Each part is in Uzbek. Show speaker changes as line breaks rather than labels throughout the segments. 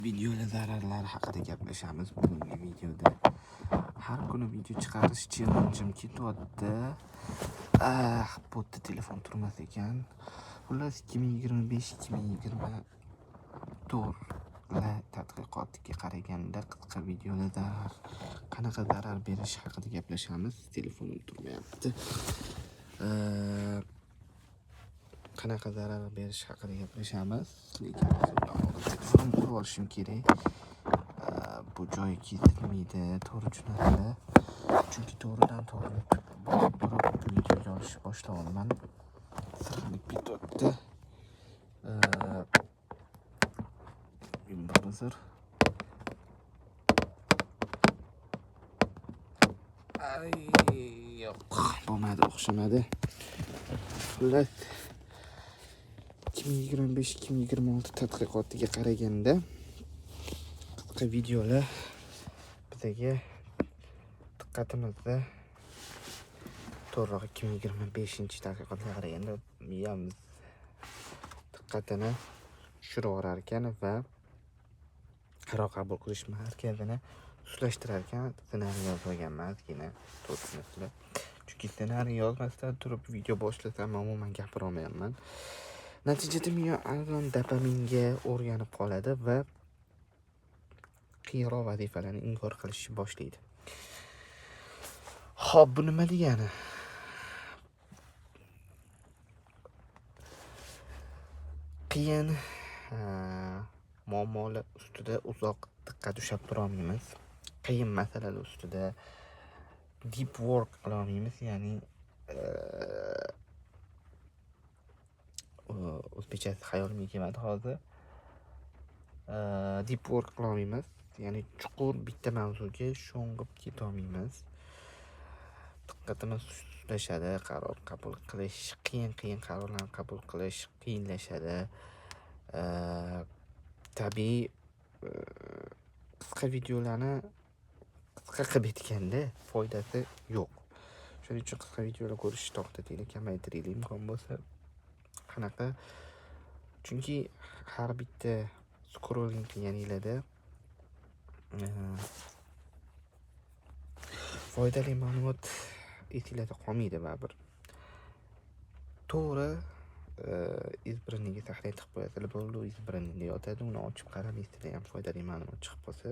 Videolar zararlari haqida gaplashamiz bugungi videoda. Har kuni video chiqarish challenge'im ketyapti. Bo'tda telefon turmas ekan. Xullas 2025-2024 tadqiqotiga qaraganda qisqa videoda qanaqa zarar berishi haqida gaplashamiz. Telefonim turmayapti. Qanaqa zarar berishi haqida gaplashamiz. Lekin telefonimni turib olishim kerak. Bu joyi kesilmaydi, to'g'ri jo'natadi. Chunki to'g'ridan to'g'ri borib videoga olish boshlamadim. Sirg'anib ketyapti. Hozir yo'q, bo'lmadi, o'xshamadi. Xullas 2025-2026 tadqiqotiga qaraganda qisqa videolar bizga diqqatimizda, to'g'riroq 2025-tadqiqotga qaraganda miyamiz diqqatini tushirib yuborar ekan va qaror qabul qilish markazini sustlashtirar ekan. Ssenariy yozmaganman ozgina 4 sinfda. Chunki ssenariy yozmasdan turib video boshlasam umuman gapira olmayapman. Natijada miya arzon dopaminga o'rganib qoladi va qiyinroq vazifalarni inkor qilishni boshlaydi. Xo'p, bu nima degani? Qiyin muammolar ustida uzoq diqqat ushlab tura olmaymiz. Qiyin masalalar ustida deep work qila olmaymiz, ya'ni o'zbekchasi xayolimga kelmadi hozir. Deep work qila olmaymiz, ya'ni chuqur bitta mavzuga sho'ng'ib keta olmaymiz. Diqqatimiz sustlashadi, qaror qabul qilish, qiyin qarorlarni qabul qilish qiyinlashadi. Tabiiy qisqa videolarni qisqa qilib aytganda foydasi yo'q. Shuning uchun qisqa videolar ko'rishni to'xtataylik, kamaytiraylik imkon bo'lsa. Qanaqa? Chunki har bitta scrolling qilganingizda foydali ma'lumot esingizda qolmaydi baribir. To'g'ri, izbirniga tahlil qilib qo'yasizlar, bo'ldi, izbirnida yotadi, uni ochib qaramaysizlar ham foydali ma'lumot chiqib qolsa.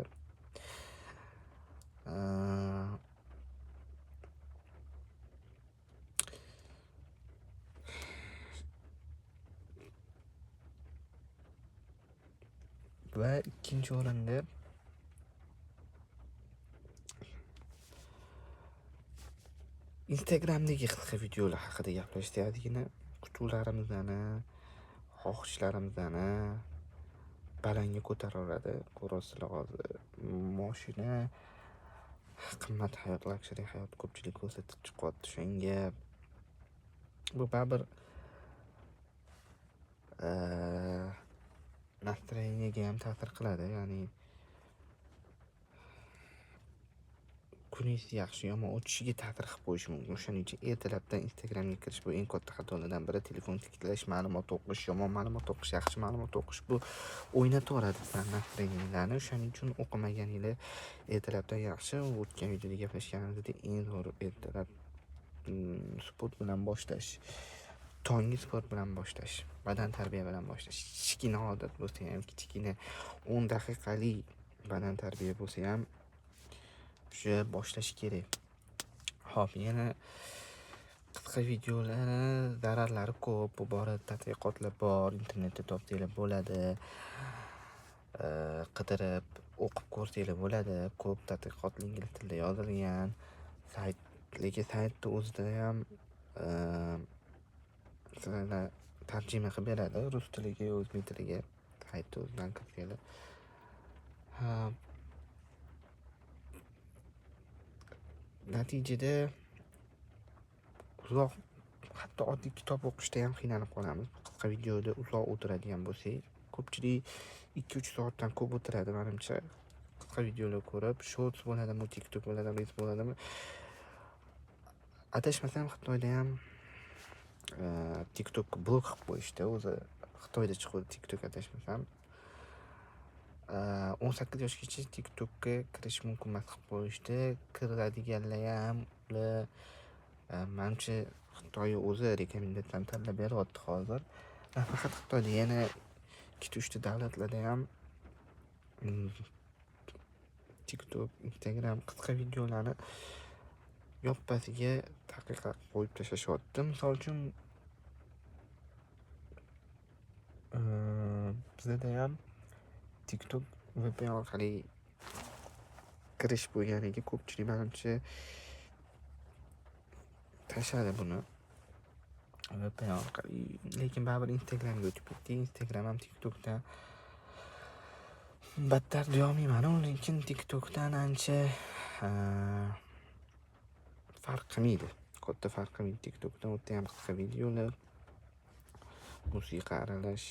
Va ikkinchi o'rinda Instagramdagi qisqa videolar haqida gaplashayotganda kutuvlarimizni, xohishlarimizni balandga ko'taraveradi. Ko'rasizlar, hozir mashina, qimmat hayot, luxury hayot ko'pchilik ko'rsatib chiqyapti. Shunga bu baribir nastroyeniyaga ham ta'sir qiladi. Ya'ni kuningiz yaxshi yomon o'tishiga ta'sir qilib qo'yishi mumkin. Shuning uchun ertalabdan Instagramga kirish bu eng katta xatolardan biri. Telefon tiklash, ma'lumot o'qish, yomon ma'lumot o'qish, yaxshi ma'lumot o'qish, bu o'ynataveradi sizlarning nastroyeniyalarni. Shuning uchun o'qimaganinglar ertalabdan yaxshi. O'tgan videoda gaplashganimizdek, eng zo'ri ertalab sport bilan boshlash. Tonggi sport bilan boshlash, badan tarbiya bilan boshlash. Kichkina odat bo'lsa ham, kichkina 10 daqiqalik badan tarbiya bo'lsa ham o'sha boshlash kerak. Xo'p, yana qisqa videolar zararlari ko'p. Bu borada tadqiqotlar bor, internetda topsanglar bo'ladi. Qidirib o'qib ko'rsanglar bo'ladi. Ko'p tadqiqotlar ingliz tilida yozilgan. Lekin saytda o'zida ham sizlarga tarjima qilib beradi rus tiliga, o'zbek tiliga. Saytda o'zidan kirsanglar. Natijada uzoq, hatto oddiy kitob o'qishda ham qiynalib qolamiz. Qisqa videoda uzoq o'tiradigan bo'lsak, ko'pchilik 2-3 soatdan ko'p o'tiradi menimcha. Qisqa videolar ko'rib, shorts bo'ladimi, TikTok bo'ladimi, Reels bo'ladimi. Adashmasam Xitoyda ham TikTok blok qilib qo'yishdi. O'zi Xitoyda chiqdi TikTok, adashmasam. 18 yoshgacha TikTokka kirish mumkin emas qilib qo'yishdi. Kiradiganlar ham ular manimcha Xitoy o'zi rekomendatsiyani tanlab beryapti hozir. Faqat Xitoyda, yana 2-3 ta davlatlarda ham TikTok, Instagram qisqa videolarni yoppasiga taqiqlab qo'yib tashlashyapti. Misol uchun bizda ham TikTok VPN orqali kirish bo'lganiga ko'pchilik menimcha tashladi buni VPN orqali. Lekin baribir Instagramga o'tib ketdik. Instagram ham TikTokdan battar deyolmayman, lekin TikTokdan ancha farq qilmaydi. Katta farq qilmaydi. TikTokdan o'tda ham qisqa videolar, musiqa aralash.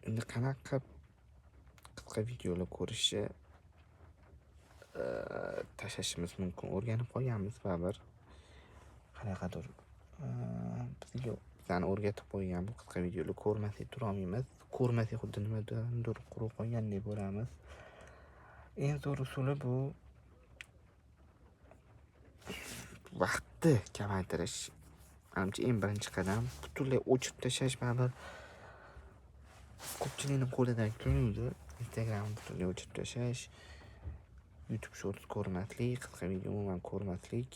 Endi qanaqa qisqa videolar ko'rishni tashlashimiz mumkin. O'rganib qolganmiz baribir. Qanaqadir bizani o'rgatib qo'ygan bu qisqa videolar ko'rmasak turolmaymiz. Ko'rmasak xuddi nimadandir quruq qolgandek bo'lamiz. Eng zo'r usuli bu vaqtni kamaytirish. Menimcha eng birinchi qadam butunlay o'chirib tashlash baribir ko'pchilikning qo'lidan kelmaydi. Instagram butunlay o'chirib tashlash, YouTube Shorts ko'rmaslik, qisqa video umuman ko'rmaslik,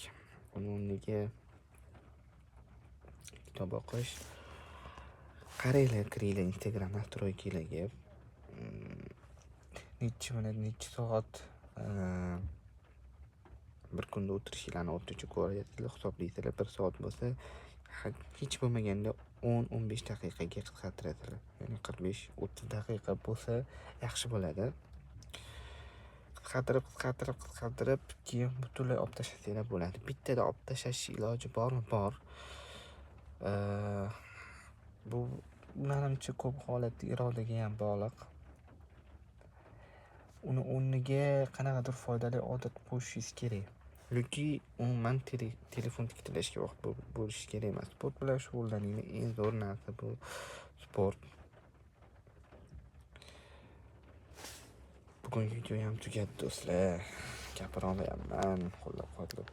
uni o'rniga kitob o'qish. Qaranglar, kiringlar Instagram nastroykilarga. Necha minut, necha soat bir kunda o'tirishinglarni o'rtacha ko'rasizlar, hisoblaysizlar. 1 soat bo'lsa, hech bo'lmaganda 10-15 daqiqaga qisqartirasizlar. Ya'ni 45-30 daqiqa bo'lsa yaxshi bo'ladi. Qisqartirib, keyin butunlay olib tashlasanglar bo'ladi. Bittada olib tashlash iloji bormi? Bor. Bu menimcha ko'p holatda irodaga ham bog'liq. Uni o'rniga qanaqadir foydali odat qo'shishingiz kerak. Yoki umuman telefon tiklashga vaqt bo'lishi kerak emas. Sport bilan shug'ullaning. Eng zo'r narsa bu sport. Bugungi video ham tugadi do'stlar. Gapira olmayapman. Qo'llab-quvvatlab